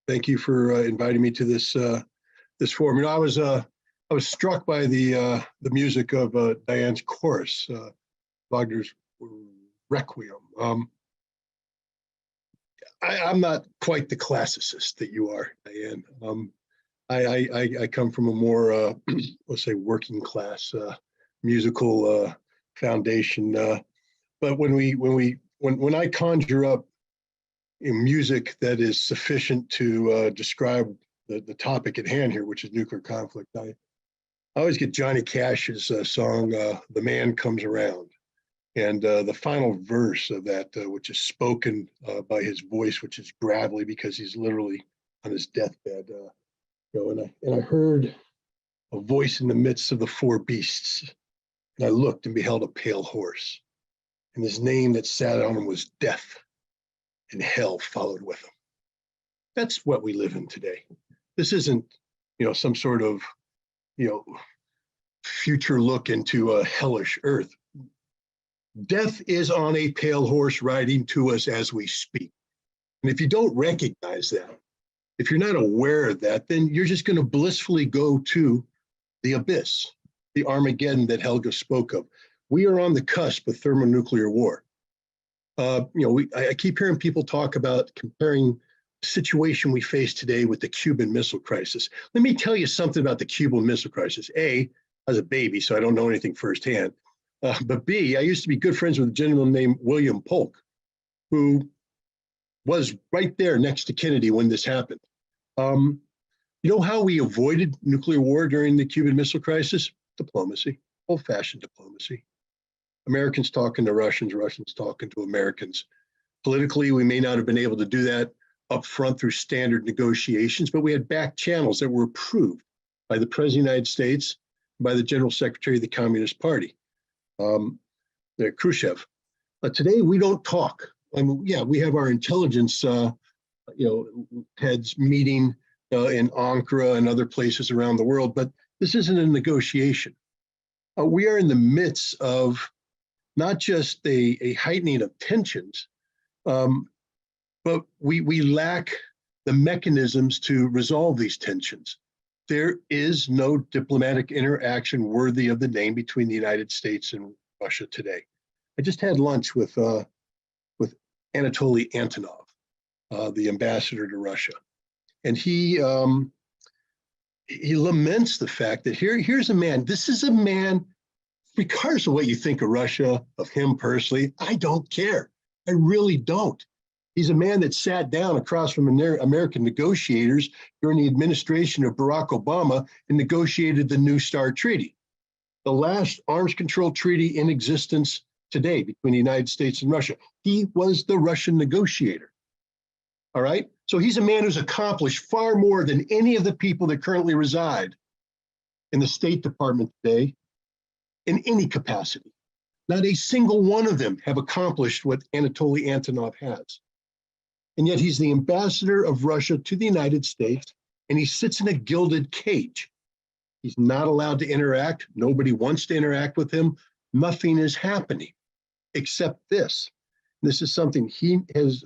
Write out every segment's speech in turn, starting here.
Thank you for inviting me to this forum. I was struck by the music of Diane's chorus, Wagner's Requiem. I'm not quite the classicist that you are, Diane. I come from a more let's say working class musical foundation. But when I conjure up music that is sufficient to describe the topic at hand here, which is nuclear conflict, I always get Johnny Cash's song, "The Man Comes Around." And the final verse of that, which is spoken by his voice, which is gravelly because he's literally on his deathbed. And I heard a voice in the midst of the four beasts. And I looked and beheld a pale horse. And his name that sat on him was Death, and hell followed with him. That's what we live in today. This isn't, some sort of, future look into a hellish earth. Death is on a pale horse riding to us as we speak. And if you don't recognize that, if you're not aware of that, then you're just going to blissfully go to the abyss, the Armageddon that Helga spoke of. We are on the cusp of thermonuclear war. I keep hearing people talk about comparing the situation we face today with the Cuban Missile Crisis. Let me tell you something about the Cuban Missile Crisis. A, I was a baby, so I don't know anything firsthand. But B, I used to be good friends with a gentleman named William Polk, who was right there next to Kennedy when this happened. You know how we avoided nuclear war during the Cuban Missile Crisis? Diplomacy, old-fashioned diplomacy. Americans talking to Russians, Russians talking to Americans. Politically, we may not have been able to do that up front through standard negotiations, but we had back channels that were approved by the President of the United States, by the General Secretary of the Communist Party, Khrushchev. Today, we don't talk. We have our intelligence, heads meeting in Ankara and other places around the world, but this isn't a negotiation. We are in the midst of not just a heightening of tensions, but we lack the mechanisms to resolve these tensions. There is no diplomatic interaction worthy of the name between the United States and Russia today. I just had lunch with Anatoly Antonov, the ambassador to Russia, and he laments the fact that here's a man. This is a man, regardless of what you think of Russia, of him personally, I don't care. I really don't. He's a man that sat down across from American negotiators during the administration of Barack Obama and negotiated the New START Treaty, the last arms control treaty in existence today between the United States and Russia. He was the Russian negotiator. All right? So he's a man who's accomplished far more than any of the people that currently reside in the State Department today in any capacity. Not a single one of them have accomplished what Anatoly Antonov has. And yet he's the ambassador of Russia to the United States, and he sits in a gilded cage. He's not allowed to interact. Nobody wants to interact with him. Nothing is happening except this. This is something he has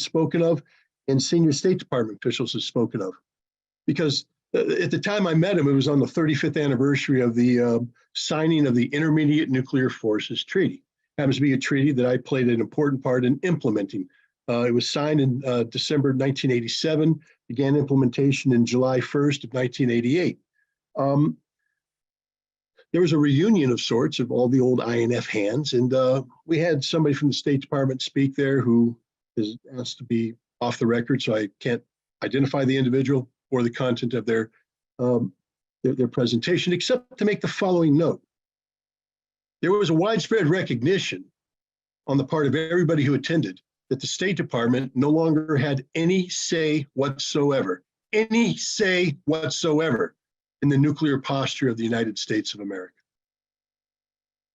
spoken of, and senior State Department officials have spoken of. Because at the time I met him, it was on the 35th anniversary of the signing of the Intermediate Nuclear Forces Treaty. It happens to be a treaty that I played an important part in implementing. It was signed in December 1987, began implementation in July 1st of 1988. There was a reunion of sorts of all the old INF hands, and we had somebody from the State Department speak there who is asked to be off the record, so I can't identify the individual or the content of their presentation, except to make the following note. There was a widespread recognition on the part of everybody who attended that the State Department no longer had any say whatsoever in the nuclear posture of the United States of America.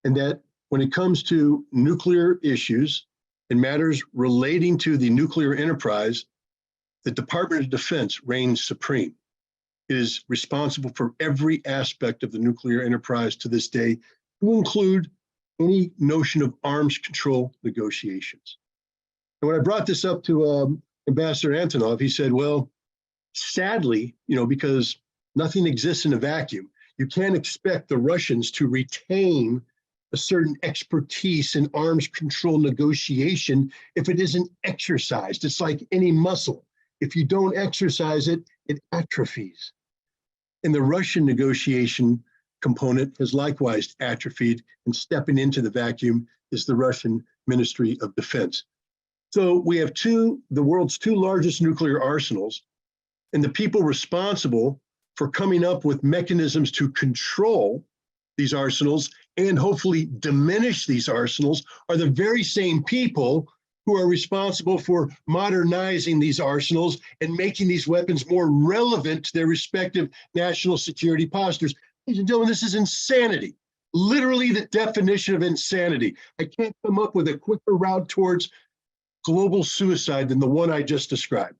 And that when it comes to nuclear issues and matters relating to the nuclear enterprise, the Department of Defense reigns supreme. It is responsible for every aspect of the nuclear enterprise to this day, to include any notion of arms control negotiations. And when I brought this up to Ambassador Antonov, he said, well, Sadly, because nothing exists in a vacuum, you can't expect the Russians to retain a certain expertise in arms control negotiation if it isn't exercised. It's like any muscle. If you don't exercise it, it atrophies. And the Russian negotiation component has likewise atrophied, and stepping into the vacuum is the Russian Ministry of Defense. So we have the world's two largest nuclear arsenals, and the people responsible for coming up with mechanisms to control these arsenals and hopefully diminish these arsenals are the very same people who are responsible for modernizing these arsenals and making these weapons more relevant to their respective national security postures. Ladies and gentlemen, this is insanity. Literally the definition of insanity. I can't come up with a quicker route towards global suicide than the one I just described.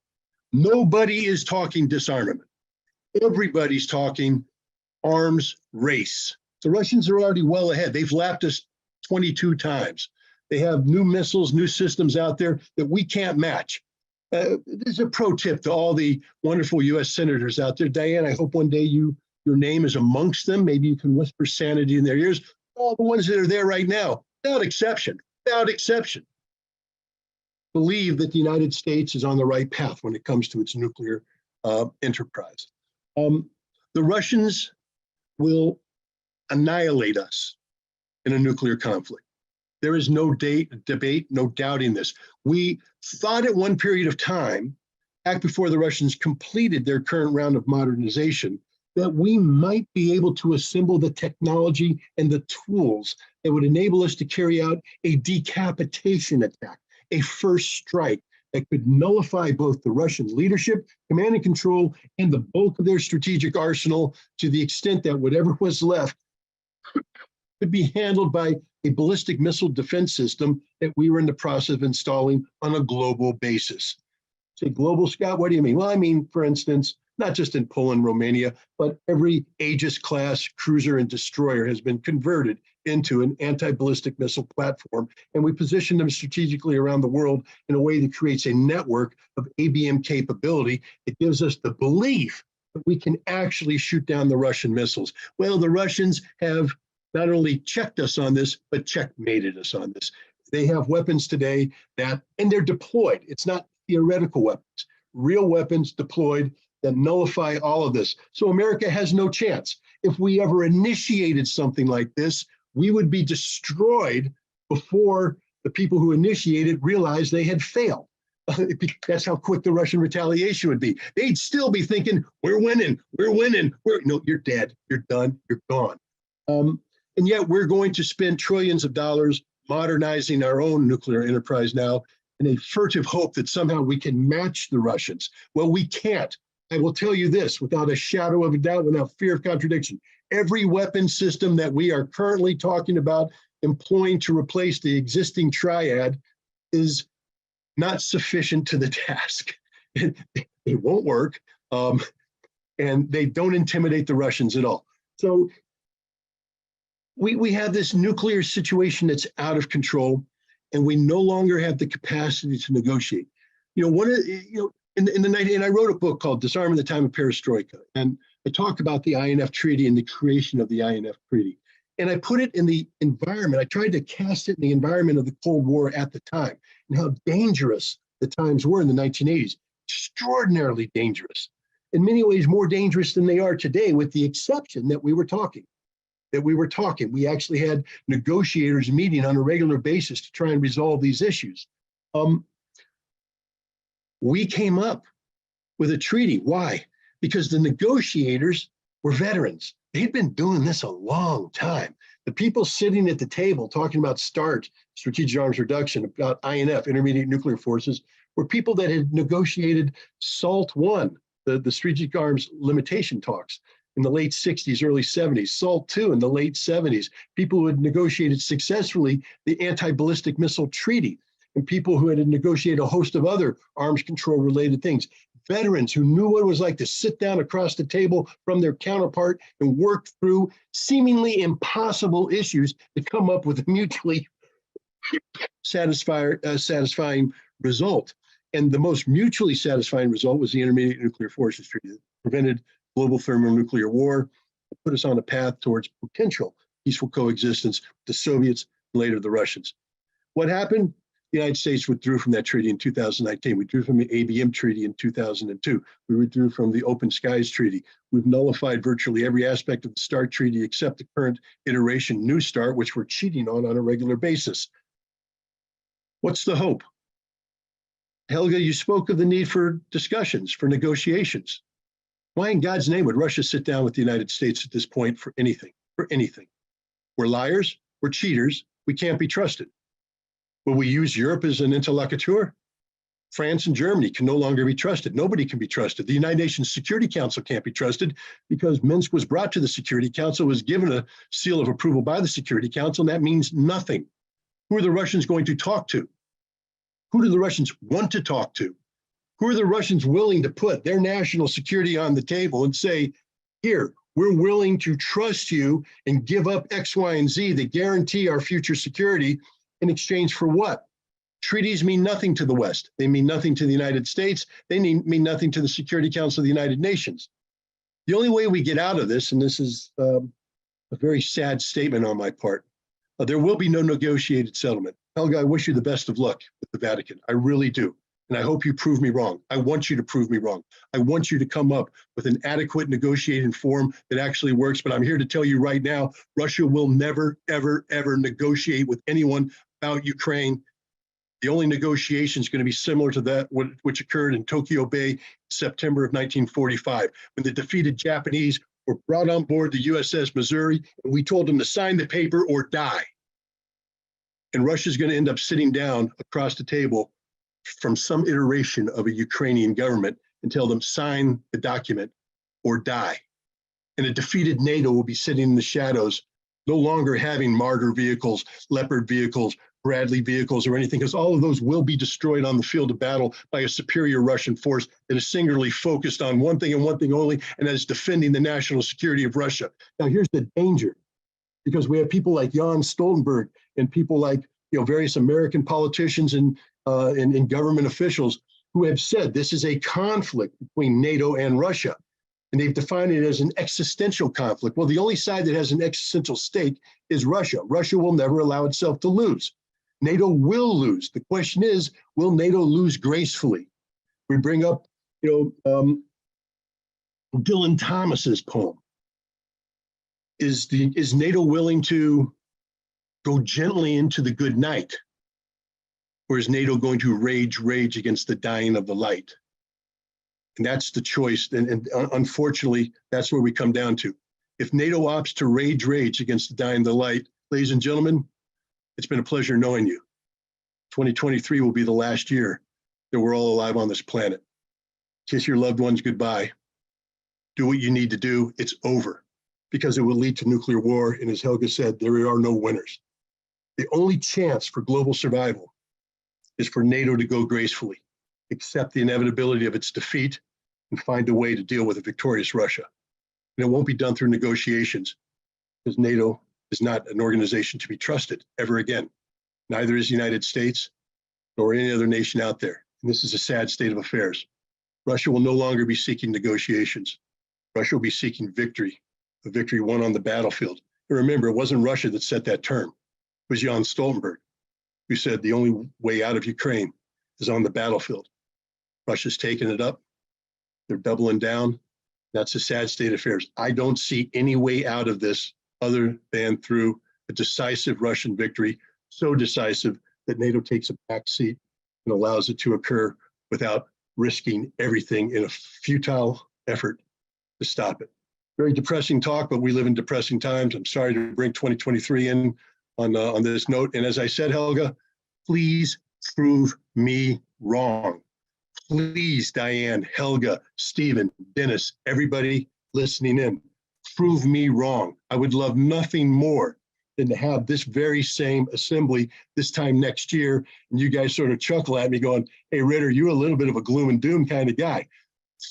Nobody is talking disarmament. Everybody's talking arms race. The Russians are already well ahead. They've lapped us 22 times. They have new missiles, new systems out there that we can't match. There's a pro tip to all the wonderful US senators out there. Diane, I hope one day your name is amongst them. Maybe you can whisper sanity in their ears. All the ones that are there right now, without exception, believe that the United States is on the right path when it comes to its nuclear enterprise. The Russians will annihilate us in a nuclear conflict. There is no debate, no doubting this. We thought at one period of time, back before the Russians completed their current round of modernization, that we might be able to assemble the technology and the tools that would enable us to carry out a decapitation attack, a first strike that could nullify both the Russian leadership, command and control, and the bulk of their strategic arsenal to the extent that whatever was left could be handled by a ballistic missile defense system that we were in the process of installing on a global basis. Say global, Scott, what do you mean? Well, I mean, for instance, not just in Poland, Romania, but every Aegis class cruiser and destroyer has been converted into an anti-ballistic missile platform, and we position them strategically around the world in a way that creates a network of ABM capability. It gives us the belief that we can actually shoot down the Russian missiles. Well, the Russians have not only checked us on this, but checkmated us on this. They have weapons today and they're deployed. It's not theoretical weapons, real weapons deployed that nullify all of this. So America has no chance. If we ever initiated something like this, we would be destroyed before the people who initiated realized they had failed. That's how quick the Russian retaliation would be. They'd still be thinking, we're winning. No, you're dead, you're done, you're gone. And yet we're going to spend trillions of dollars modernizing our own nuclear enterprise now in a furtive hope that somehow we can match the Russians. Well, we can't. I will tell you this without a shadow of a doubt, without fear of contradiction. Every weapon system that we are currently talking about employing to replace the existing triad is not sufficient to the task. It won't work, and they don't intimidate the Russians at all. So we have this nuclear situation that's out of control, and we no longer have the capacity to negotiate. In the night, and I wrote a book called Disarm in the Time of Perestroika, and I talked about the INF Treaty and the creation of the INF Treaty. And I put it in the environment, I tried to cast it in the environment of the Cold War at the time, and how dangerous the times were in the 1980s, extraordinarily dangerous. In many ways, more dangerous than they are today, with the exception that we were talking. We actually had negotiators meeting on a regular basis to try and resolve these issues. We came up with a treaty. Why? Because the negotiators were veterans. They'd been doing this a long time. The people sitting at the table talking about START, Strategic Arms Reduction, about INF, Intermediate Nuclear Forces, were people that had negotiated SALT I, the Strategic Arms Limitation talks, in the late 60s, early 70s, SALT II in the late 70s, people who had negotiated successfully the Anti-Ballistic Missile Treaty, and people who had negotiated a host of other arms control related things. Veterans who knew what it was like to sit down across the table from their counterpart and work through seemingly impossible issues to come up with a mutually satisfying result. And the most mutually satisfying result was the Intermediate Nuclear Forces Treaty that prevented global thermonuclear war, put us on a path towards potential peaceful coexistence with the Soviets and later the Russians. What happened? The United States withdrew from that treaty in 2019. We withdrew from the ABM Treaty in 2002. We withdrew from the Open Skies Treaty. We've nullified virtually every aspect of the START Treaty except the current iteration, New START, which we're cheating on a regular basis. What's the hope? Helga, you spoke of the need for discussions, for negotiations. Why in God's name would Russia sit down with the United States at this point for anything? For anything. We're liars, we're cheaters, we can't be trusted. Will we use Europe as an interlocutor? France and Germany can no longer be trusted. Nobody can be trusted. The United Nations Security Council can't be trusted because Minsk was brought to the Security Council, was given a seal of approval by the Security Council, and that means nothing. Who are the Russians going to talk to? Who do the Russians want to talk to? Who are the Russians willing to put their national security on the table and say, here, we're willing to trust you and give up X, Y, and Z that guarantee our future security in exchange for what? Treaties mean nothing to the West. They mean nothing to the United States. They mean nothing to the Security Council of the United Nations. The only way we get out of this, and this is a very sad statement on my part, there will be no negotiated settlement. Helga, I wish you the best of luck with the Vatican. I really do. And I hope you prove me wrong. I want you to prove me wrong. I want you to come up with an adequate negotiating forum that actually works. But I'm here to tell you right now, Russia will never, ever, ever negotiate with anyone about Ukraine. The only negotiation is going to be similar to that which occurred in Tokyo Bay in September of 1945, when the defeated Japanese were brought on board the USS Missouri, and we told them to sign the paper or die. And Russia's going to end up sitting down across the table from some iteration of a Ukrainian government and tell them sign the document or die. And a defeated NATO will be sitting in the shadows, no longer having Marder vehicles, Leopard vehicles, Bradley vehicles, or anything, because all of those will be destroyed on the field of battle by a superior Russian force that is singularly focused on one thing and one thing only, and that is defending the national security of Russia. Now, here's the danger, because we have people like Jan Stoltenberg and people like various American politicians and government officials who have said this is a conflict between NATO and Russia. And they've defined it as an existential conflict. Well, the only side that has an existential stake is Russia. Russia will never allow itself to lose. NATO will lose. The question is, will NATO lose gracefully? We bring up, Dylan Thomas's poem. Is NATO willing to go gently into the good night? Or is NATO going to rage against the dying of the light? And that's the choice. And unfortunately, that's where we come down to. If NATO opts to rage against the dying of the light, ladies and gentlemen, it's been a pleasure knowing you. 2023 will be the last year that we're all alive on this planet. Kiss your loved ones goodbye. Do what you need to do. It's over, because it will lead to nuclear war. And as Helga said, there are no winners. The only chance for global survival is for NATO to go gracefully, accept the inevitability of its defeat, and find a way to deal with a victorious Russia. And it won't be done through negotiations, because NATO is not an organization to be trusted ever again. Neither is the United States nor any other nation out there. And this is a sad state of affairs. Russia will no longer be seeking negotiations. Russia will be seeking victory, a victory won on the battlefield. And remember, it wasn't Russia that set that term. It was Jan Stoltenberg, who said the only way out of Ukraine is on the battlefield. Russia's taken it up. They're doubling down. That's a sad state of affairs. I don't see any way out of this other than through a decisive Russian victory, so decisive that NATO takes a back seat and allows it to occur without risking everything in a futile effort to stop it. Very depressing talk, but we live in depressing times. I'm sorry to bring 2023 in on this note. And as I said, Helga, please prove me wrong. Please, Diane, Helga, Stephen, Dennis, everybody listening in, prove me wrong. I would love nothing more than to have this very same assembly this time next year, and you guys sort of chuckle at me going, hey, Ritter, you're a little bit of a gloom and doom kind of guy.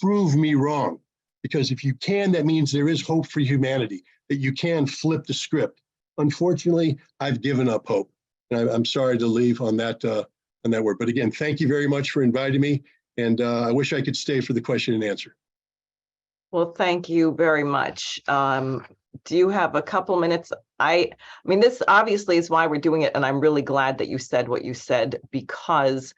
Prove me wrong, because if you can, that means there is hope for humanity, that you can flip the script. Unfortunately, I've given up hope, and I'm sorry to leave on that on that word. But again, thank you very much for inviting me. And I wish I could stay for the question and answer. Well, thank you very much. Do you have a couple minutes? I mean, this obviously is why we're doing it. And I'm really glad that you said what you said, because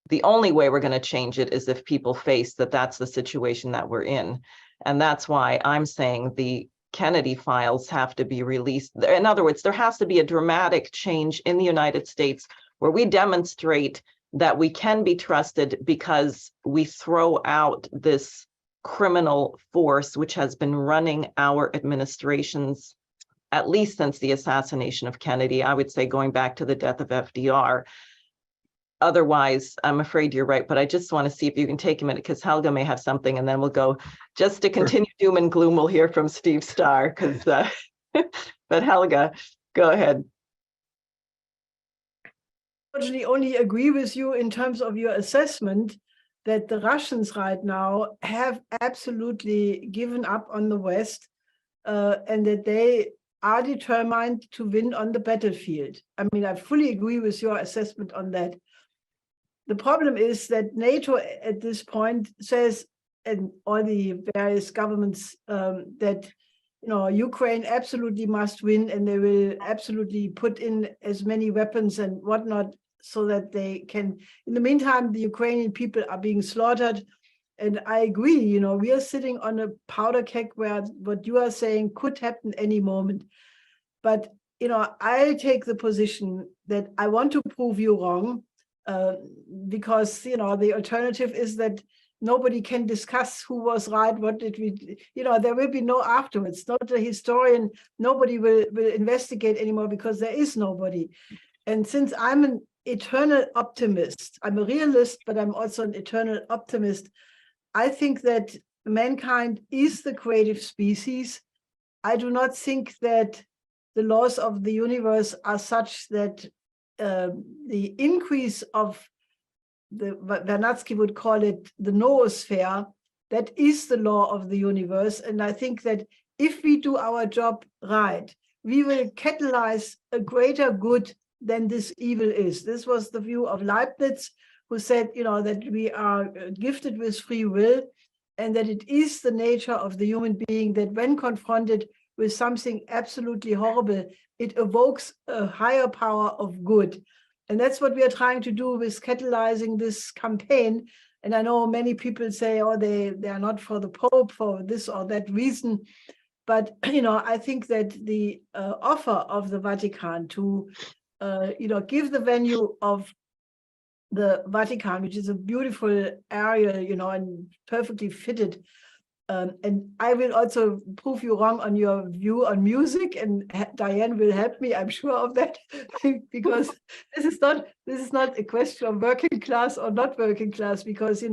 the only way we're going to change it is if people face that that's the situation that we're in. And that's why I'm saying the Kennedy files have to be released. In other words, there has to be a dramatic change in the United States where we demonstrate that we can be trusted, because we throw out this criminal force which has been running our administrations at least since the assassination of Kennedy. I would say going back to the death of FDR. Otherwise, I'm afraid you're right, but I just want to see if you can take a minute, because Helga may have something, and then we'll go. Just to continue doom and gloom, we'll hear from Steve Starr, because but Helga, go ahead. Unfortunately, only agree with you in terms of your assessment that the Russians right now have absolutely given up on the West, and that they are determined to win on the battlefield. I mean, I fully agree with your assessment on that. The problem is that NATO at this point says, and all the various governments, that Ukraine absolutely must win, and they will absolutely put in as many weapons and whatnot so that they can. In the meantime, the Ukrainian people are being slaughtered. And I agree, we are sitting on a powder keg where what you are saying could happen any moment. But, I take the position that I want to prove you wrong, because, the alternative is that nobody can discuss who was right, what did we, there will be no afterwards, not a historian, nobody will investigate anymore, because there is nobody. And since I'm an eternal optimist, I'm a realist, but I'm also an eternal optimist, I think that mankind is the creative species. I do not think that the laws of the universe are such that the increase of Vernadsky would call it the noosphere, that is the law of the universe. And I think that if we do our job right, we will catalyze a greater good than this evil is. This was the view of Leibniz, who said, that we are gifted with free will, and that it is the nature of the human being that when confronted with something absolutely horrible, it evokes a higher power of good. And that's what we are trying to do with catalyzing this campaign. And I know many people say, oh, they are not for the Pope for this or that reason. But, I think that the offer of the Vatican to, give the venue of the Vatican, which is a beautiful area, and perfectly fitted. And I will also prove you wrong on your view on music, and Diane will help me, I'm sure of that, because this is not a question of working class or not working class, because,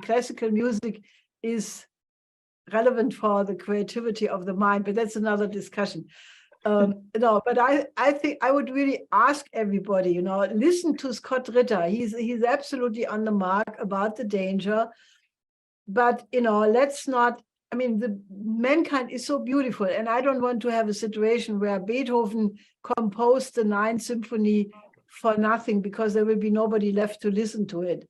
classical music is relevant for the creativity of the mind, but that's another discussion. But I think I would really ask everybody, listen to Scott Ritter. He's absolutely on the mark about the danger. But, let's not, the mankind is so beautiful. And I don't want to have a situation where Beethoven composed the Ninth Symphony for nothing, because there will be nobody left to listen to it.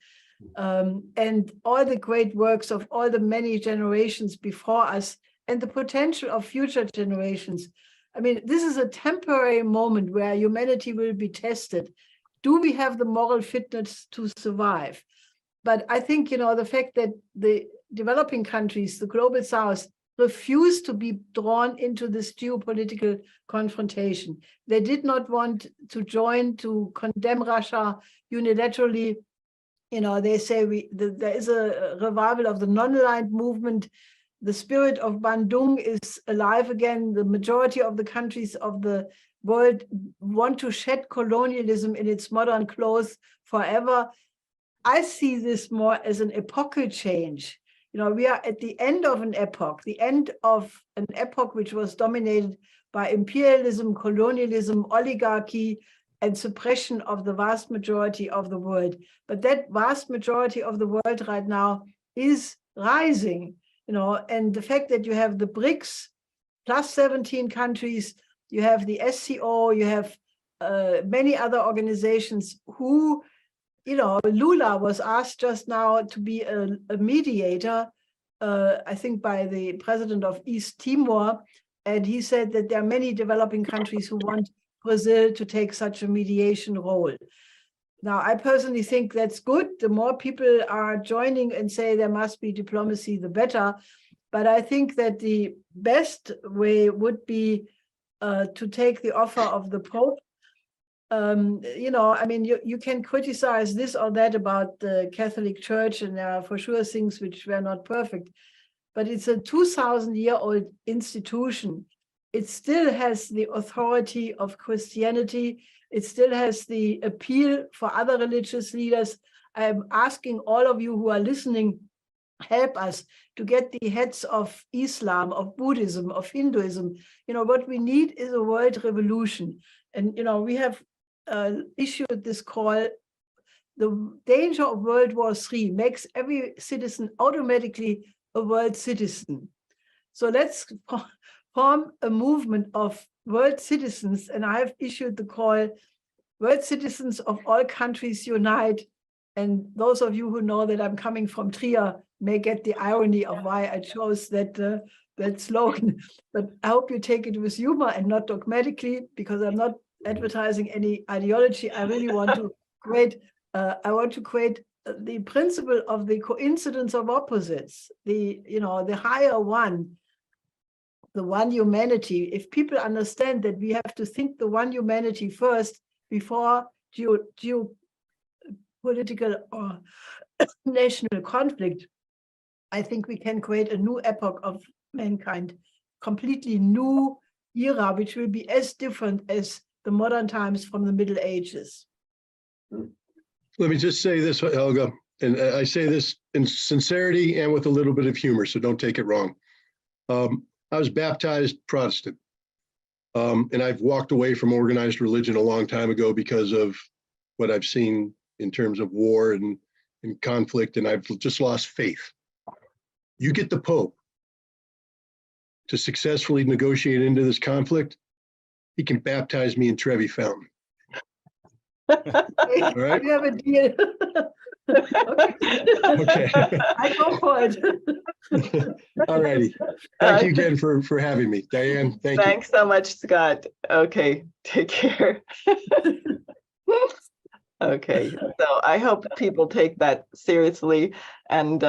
And all the great works of all the many generations before us, and the potential of future generations. This is a temporary moment where humanity will be tested. Do we have the moral fitness to survive? But I think, the fact that the developing countries, the global south, refuse to be drawn into this geopolitical confrontation. They did not want to join to condemn Russia unilaterally. They say there is a revival of the non-aligned movement. The spirit of Bandung is alive again. The majority of the countries of the world want to shed colonialism in its modern clothes forever. I see this more as an epochal change. We are at the end of an epoch, which was dominated by imperialism, colonialism, oligarchy, and suppression of the vast majority of the world. But that vast majority of the world right now is rising. And the fact that you have the BRICS plus 17 countries, you have the SCO, you have many other organizations who Lula was asked just now to be a mediator, I think by the president of East Timor, and he said that there are many developing countries who want Brazil to take such a mediation role. Now, I personally think that's good. The more people are joining and say there must be diplomacy, the better. But I think that the best way would be to take the offer of the Pope. You can criticize this or that about the Catholic Church, and there are for sure things which were not perfect. But it's a 2,000-year-old institution. It still has the authority of Christianity. It still has the appeal for other religious leaders. I'm asking all of you who are listening, help us to get the heads of Islam, of Buddhism, of Hinduism. What we need is a world revolution. And, we have issued this call. The danger of World War III makes every citizen automatically a world citizen. So let's form a movement of world citizens, and I have issued the call, world citizens of all countries unite. And those of you who know that I'm coming from Trier may get the irony of why I chose that slogan. But I hope you take it with humor and not dogmatically, because I'm not advertising any ideology. I really want to create the principle of the coincidence of opposites, the higher one, the one humanity. If people understand that we have to think the one humanity first before geopolitical or national conflict, I think we can create a new epoch of mankind, completely new era, which will be as different as the modern times from the Middle Ages. Let me just say this, Helga, and I say this in sincerity and with a little bit of humor, so don't take it wrong. I was baptized Protestant, and I've walked away from organized religion a long time ago because of what I've seen in terms of war and conflict, and I've just lost faith. You get the Pope to successfully negotiate into this conflict, he can baptize me in Trevi Fountain. All right. You have a deal. Okay. I go for it. All righty. Thank you again for having me. Diane, thank you. Thanks so much, Scott. Okay, take care. Okay, so I hope people take that seriously, and